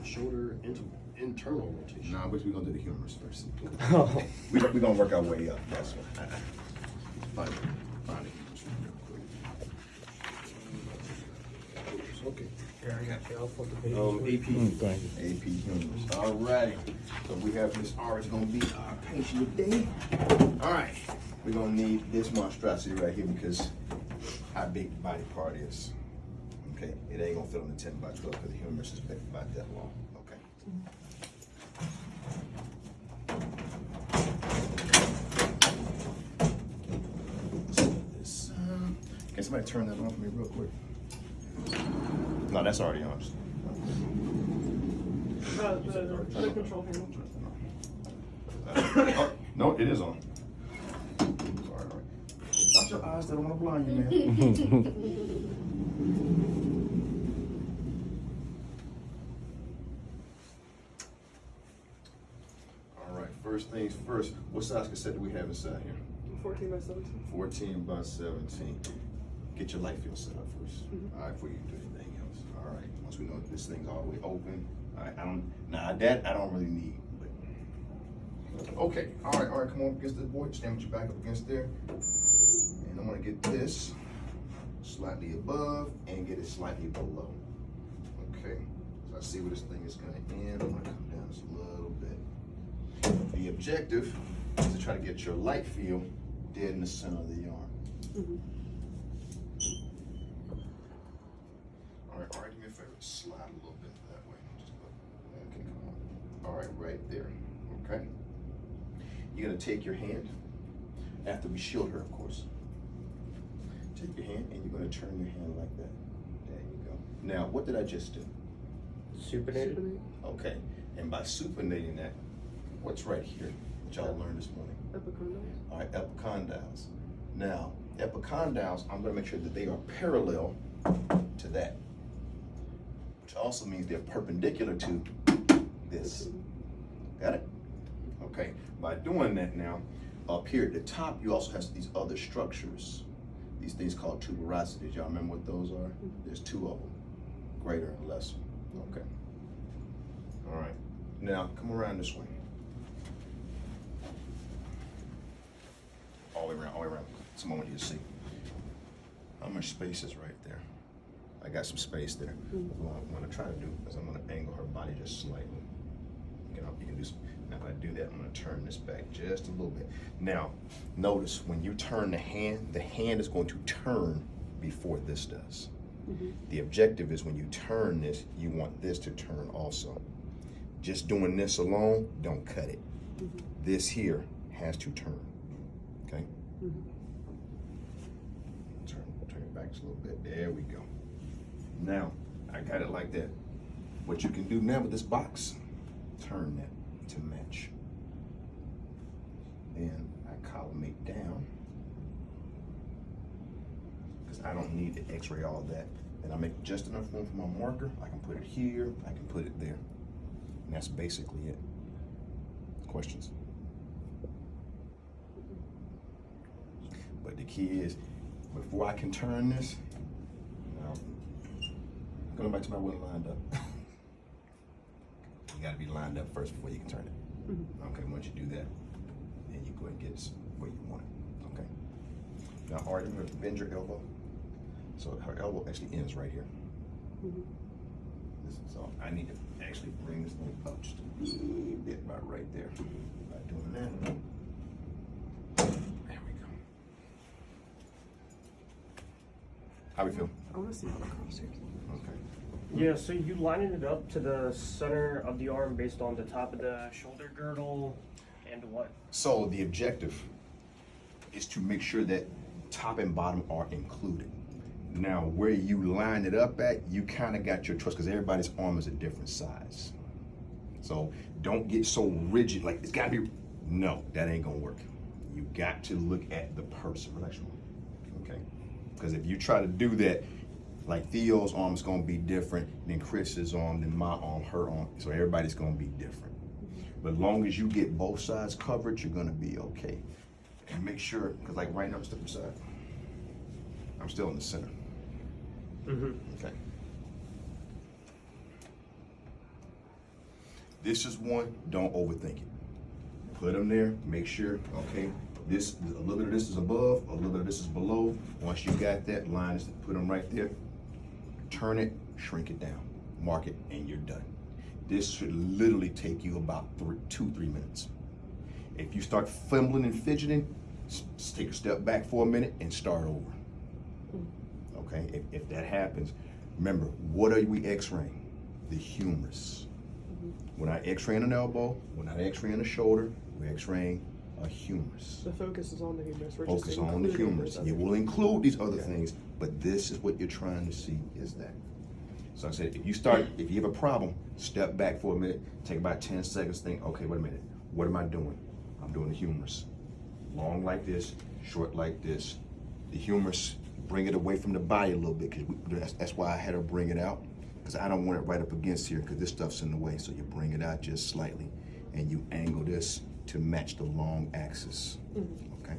shoulder internal rotation. Nah, we're gonna do the humorous first. Oh. We're gonna work our way up. That's what. Find it. Okay. Yeah, I got the alpha, the baby. AP. AP humorous. All right. So we have Miss R is gonna be our patient today. All right. We're gonna need this monstrosity right here because how big the body part is. Okay. It ain't gonna fit on the 10 by 12 because the humorous is about that long. Okay. This, can somebody turn that on for me real quick? No, that's already on. The control panel. Oh, no, it is on. Sorry, all right. Watch your eyes, they don't want to blind you, man. All right, first things first. What size cassette do we have inside here? 14 by 17. 14 by 17. Get your light field set up first. All right, before you do anything else. All right, once we know that this thing's all the way open. All right, I don't really need, but. Okay, all right, come on up against the board. Stand with your back up against there. And I'm gonna get this slightly above and get it slightly below. Okay, so I see where this thing is gonna end. I'm gonna come down just a little bit. The objective is to try to get your light field dead in the center of the yarn. All right, do me a favor, slide a little bit that way. Just go, okay, come on. All right, right there, okay? You're gonna take your hand, after we shield her, of course. Take your hand and you're gonna turn your hand like that. There you go. Now, what did I just do? Supinated? Okay, and by supinating that, what's right here, which y'all learned this morning? Epicondyles. All right, epicondyles. Now, epicondyles, I'm gonna make sure that they are parallel to that, which also means they're perpendicular to this. Got it? Okay, by doing that now, up here at the top, you also have these other structures. These things called tuberosities. Y'all remember what those are? There's two of them, greater and lesser. Okay. All right, now come around this way. All the way around. It's a moment you see. How much space is right there? I got some space there. What I'm gonna try to do is I'm gonna angle her body just slightly. You can do some, now if I do that, I'm gonna turn this back just a little bit. Now, notice when you turn the hand is going to turn before this does. The objective is when you turn this, you want this to turn also. Just doing this alone, don't cut it. This here has to turn. Okay? Turn it back just a little bit. There we go. Now, I got it like that. What you can do now with this box, turn that to match. Then I collimate down, because I don't need to x-ray all of that. And I make just enough room for my marker. I can put it here, I can put it there. And that's basically it. Questions? But the key is, before I can turn this, now, going back to my one lined up. You gotta be lined up first before you can turn it. Okay, once you do that, then you go ahead and get it where you want it. Okay. Now, Ari, you're gonna bend your elbow. So her elbow actually ends right here. So I need to actually bring this thing up just a little bit, about right there. By doing that. There we go. How we feel? I want to see how it comes here. Okay. Yeah, so you lining it up to the center of the arm based on the top of the shoulder girdle and what? So the objective is to make sure that top and bottom are included. Now, where you line it up at, you kind of got your choice because everybody's arm is a different size. So don't get so rigid, like it's gotta be, no, that ain't gonna work. You got to look at the person, okay? Because if you try to do that, like Theo's arm is gonna be different than Chris's arm, than my arm, her arm, so everybody's gonna be different. But as long as you get both sides covered, you're gonna be okay. And make sure, because like right now, step aside. I'm still in the center. Okay. This is one, don't overthink it. Put them there, make sure, okay, this, a little bit of this is above, a little bit of this is below. Once you got that line, just put them right there. Turn it, shrink it down, mark it, and you're done. This should literally take you about 2-3 minutes. If you start fumbling and fidgeting, just take a step back for a minute and start over. Okay, if that happens, remember, what are we x-raying? The humerus. We're not x-raying an elbow, we're not x-raying a shoulder, we're x-raying a humerus. The focus is on the humerus. We're Focus just on the including humerus. those It other will include these other things, but this is what you're trying to see is that. So I said, if you have a problem, step back for a minute, take about 10 seconds, think, okay, wait a minute, what am I doing? I'm doing the humerus. Long like this, short like this. The humerus, bring it away from the body a little bit, because that's why I had her bring it out, because I don't want it right up against here, because this stuff's in the way. So you bring it out just slightly, and you angle this to match the long axis. Okay,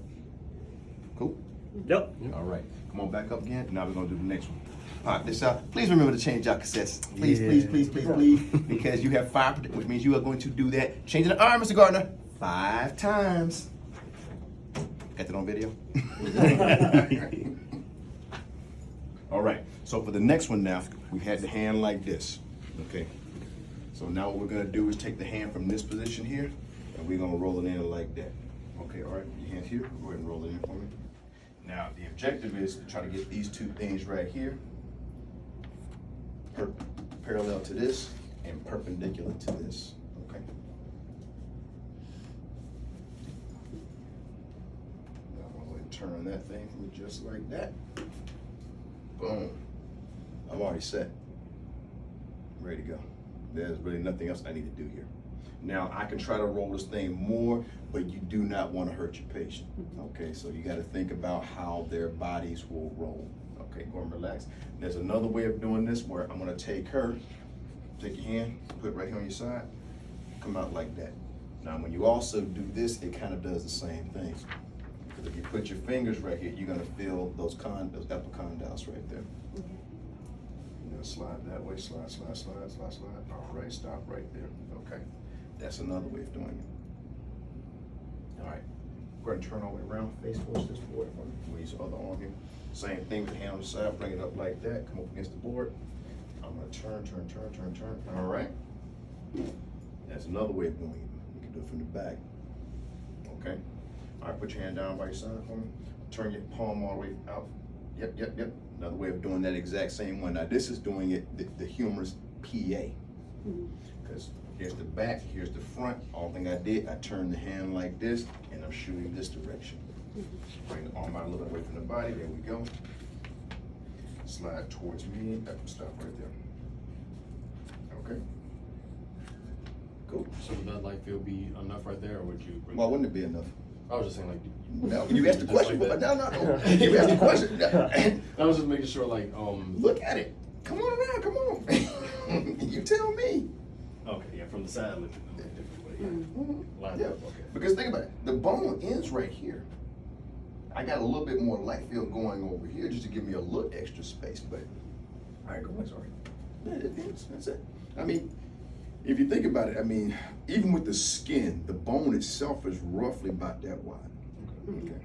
cool? Yep. All right, come on back up again. Now we're gonna do the next one. Pop this out. Please remember to change your cassettes. Please, please, please, please, please, because you have 5, which means you are going to do that. Changing the arm, Mr. Gardner, 5 times. Got that on video? All right, so for the next one now, we had the hand like this, okay? So now what we're gonna do is take the hand from this position here, and we're gonna roll it in like that. Okay, all right, your hand here, go ahead and roll it in for me. Now, the objective is to try to get these 2 things right here, parallel to this and perpendicular to this, okay? Now I'm gonna go ahead and turn that thing for me just like that. Boom. I'm already set. Ready to go. There's really nothing else I need to do here. Now, I can try to roll this thing more, but you do not want to hurt your patient. Okay, so you got to think about how their bodies will roll. Okay, go and relax. There's another way of doing this where I'm going to take your hand, put it right here on your side, come out like that. Now, when you also do this, it kind of does the same thing. Because if you put your fingers right here, you're going to feel those epicondyles right there. You're going to slide that way, slide, slide, slide, slide, slide. All right, stop right there. Okay. That's another way of doing it. All right, go ahead and turn all the way around, face towards this board. We'll use the other arm here. Same thing with the hand on the side, bring it up like that, come up against the board. I'm gonna turn. All right. That's another way of doing it. You can do it from the back. Okay. All right, put your hand down by your side for me. Turn your palm all the way out. Yep. Another way of doing that exact same one. Now this is doing it the humerus PA. Because here's the back, here's the front. All thing I did, I turned the hand like this, and I'm shooting this direction. Bring the arm out a little bit away from the body. There we go. Slide towards me. Stop right there. Okay. Cool. So would that like feel be enough right there, or would you bring? Well, wouldn't it be enough? I was just saying like. No, you asked the question. Like No. You asked the question. I was just making sure, like, Look at it. Come on around. Come on. You tell me. Okay, yeah, from the side, look at it a different way. Lined Yeah. up, okay. Because think about it. The bone ends right here. I got a little bit more light field going over here just to give me a little extra space, but all right, go ahead, sorry. Yeah, it ends. That's it. I mean, if you think about it, I mean, even with the skin, the bone itself is roughly about that wide. Okay.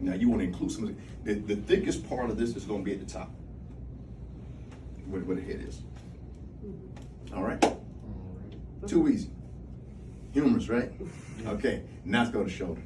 Now you want to include some of the thickest part of this is going to be at the top, where the head is. All right. Too easy. Humorous, right? Okay. Now let's go to shoulder.